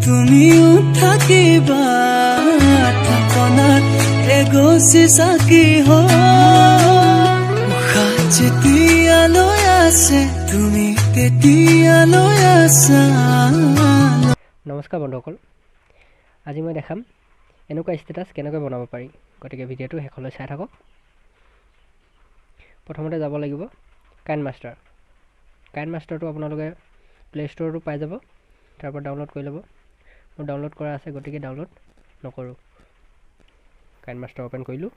তুমিও থাকিবা থাপনাত এগছি চাকি যেতিয়ালৈ আছে তুমি তেতিয়ালৈ আছা। নমস্কাৰ বন্ধুসকল, আজি মই দেখাম এনেকুৱা ষ্টেটাছ কেনেকৈ বনাব পাৰি। গতিকে ভিডিঅ'টো শেষলৈ চাই থাকক। প্ৰথমতে যাব লাগিব কাইনমাষ্টাৰটো আপোনালোকে প্লে ষ্ট'ৰটো পাই যাব, তাৰ পৰা ডাউনলোড কৰি ল'ব। মোৰ ডাউনলোড কৰা আছে, গতিকে ডাউনলোড নকৰোঁ। কাইনমাষ্টাৰ অ'পেন কৰিলোঁ।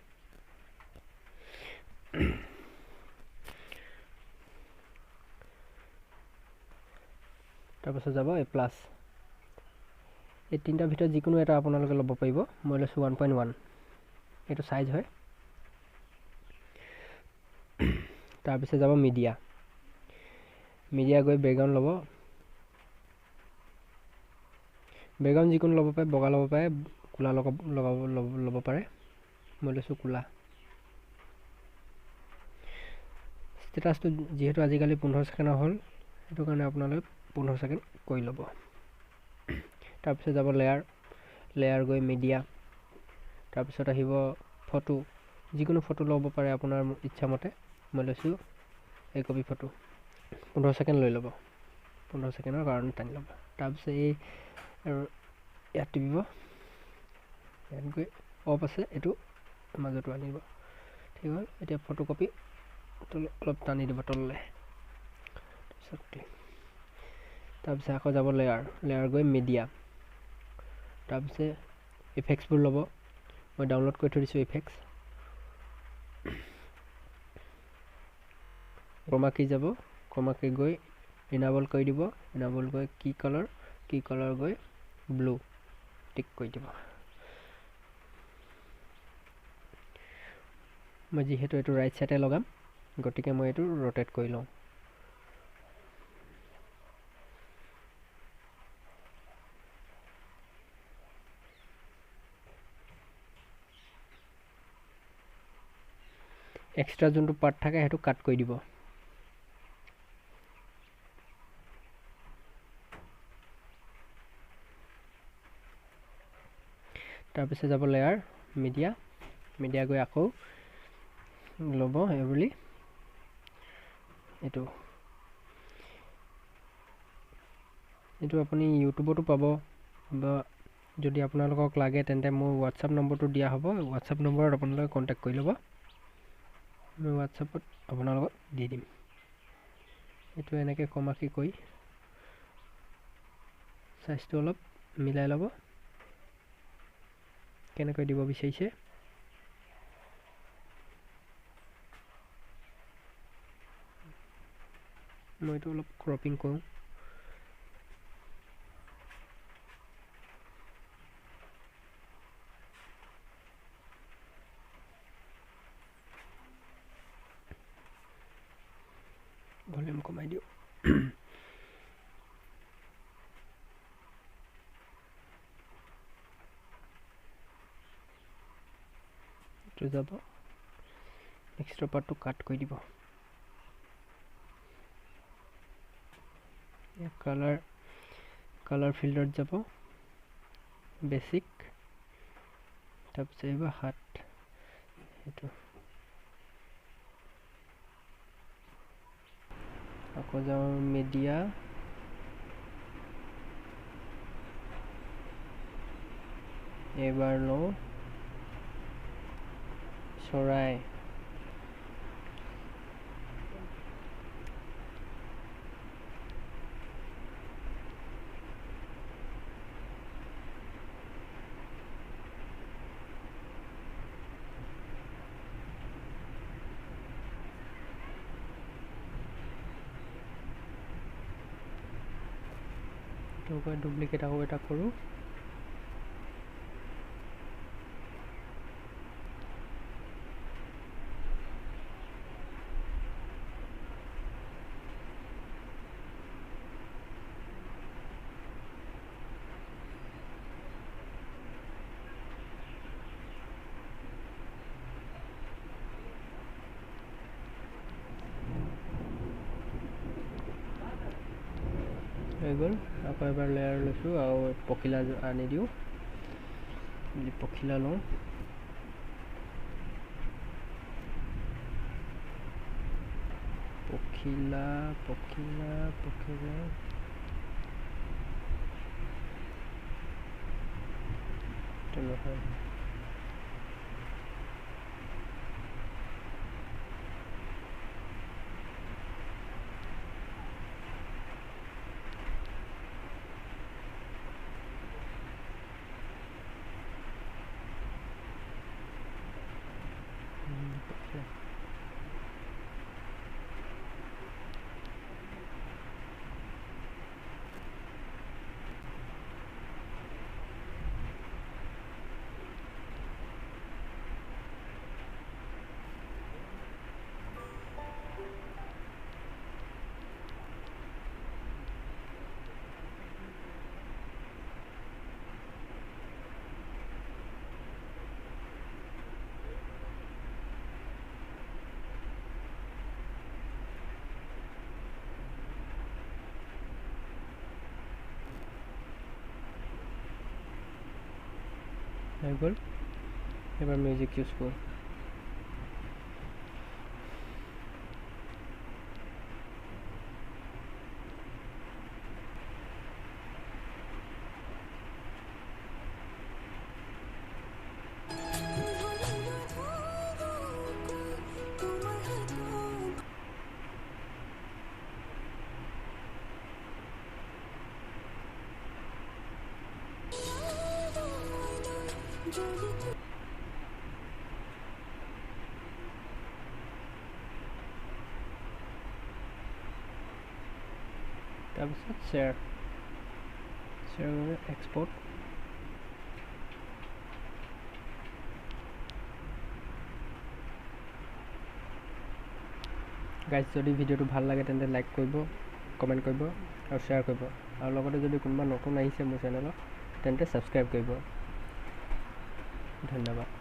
তাৰপাছত যাব প্লাছ। এই তিনিটাৰ ভিতৰত যিকোনো এটা আপোনালোকে ল'ব পাৰিব। মই লৈছোঁ 1.1, এইটো চাইজ হয়। তাৰপিছত যাব মিডিয়া গৈ বেকগ্ৰাউণ্ড ল'ব। বেকগ্ৰাউণ্ড যিকোনো ল'ব পাৰে, বগা ল'ব পাৰে, ক'লা ল'ব পাৰে। মই লৈছোঁ ক'লা। ষ্টেটাছটো যিহেতু আজিকালি 15 ছেকেণ্ডৰ হ'ল, সেইটো কাৰণে আপোনালোকে 15 ছেকেণ্ড কৰি ল'ব। তাৰপিছত যাব লেয়াৰ গৈ মিডিয়া। তাৰপিছত আহিব ফটো, যিকোনো ফটো ল'ব পাৰে আপোনাৰ ইচ্ছামতে। মই লৈছোঁ এই কপি ফটো। 15 ছেকেণ্ড লৈ ল'ব, 15 ছেকেণ্ডৰ কাৰণে টানি ল'ব। তাৰপিছত এই ইয়াত টিপিব, ইয়াত গৈ অফ আছে, এইটো মাজতো আনিব। ঠিক হ'ল। এতিয়া ফটো কপি অলপ টানি দিব তললৈ। তাৰপিছত আকৌ যাব লেয়াৰ গৈ মিডিয়া। তাৰপিছত ইফেক্টছবোৰ ল'ব। মই ডাউনলোড কৰি থৈ দিছোঁ ইফেক্টছ। ক্ৰমা কী যাব, ক্ৰমা কী গৈ ইনাবল কৰি দিব। ইনাবল গৈ কি কালাৰ গৈ ব্লু টিক কৰি দিব। মই যিহেতু এইটো ৰাইট চাইডে লগাম, গতিকে মই এইটো ৰ'টেট কৰি লওঁ। এক্সট্ৰা যোনটো পাৰ্ট থাকে সেইটো কাট কৰি দিব। তাৰপিছত যাব লেয়াৰ মিডিয়া গৈ আকৌ ল'ব বুলি এইটো আপুনি ইউটিউবতো পাব, বা যদি আপোনালোকক লাগে তেন্তে মোৰ হোৱাটছআপ নম্বৰটো দিয়া হ'ব। হোৱাটছআপ নম্বৰত আপোনালোকে কণ্টেক্ট কৰি ল'ব। মই হোৱাটছআপত আপোনালোকক দি দিম। এইটো এনেকৈ কমাকি কৰি চাইজটো অলপ মিলাই ল'ব, কেনেকৈ দিব বিচাৰিছে। মই এইটো অলপ ক্ৰপিং কৰোঁ। ভলিউম কমাই দিওঁ। এইটো যাব, এক্সট্ৰা পাৰ্টটো কাট কৰি দিব। কালাৰ ফিল্ডত যাব, বেছিক। তাৰপিছত আহিব হাত, সেইটো আকৌ যাওঁ মিডিয়া, এইবাৰ লওঁ চৰাই। ডুপ্লিকেট আকৌ এটা কৰোঁ। হৈ গ'ল। আকৌ এবাৰ লেয়াৰ লৈছোঁ আৰু পখিলা আনি দিওঁ, পখিলা লওঁ, পখিলা পখিলা পখিলা নহয় হৈ গ'ল। এবাৰ মিউজিক ইউজ কৰোঁ। তাৰপিছত শ্বেয়াৰ এক্সপৰ্ট। গাইজ, যদি ভিডিঅ'টো ভাল লাগে তেন্তে লাইক কৰিব, কমেণ্ট কৰিব আৰু শ্বেয়াৰ কৰিব, আৰু লগতে যদি কোনোবা নতুন আহিছে মোৰ চেনেলত তেন্তে ছাবস্ক্ৰাইব কৰিব। ধন্যবাদ।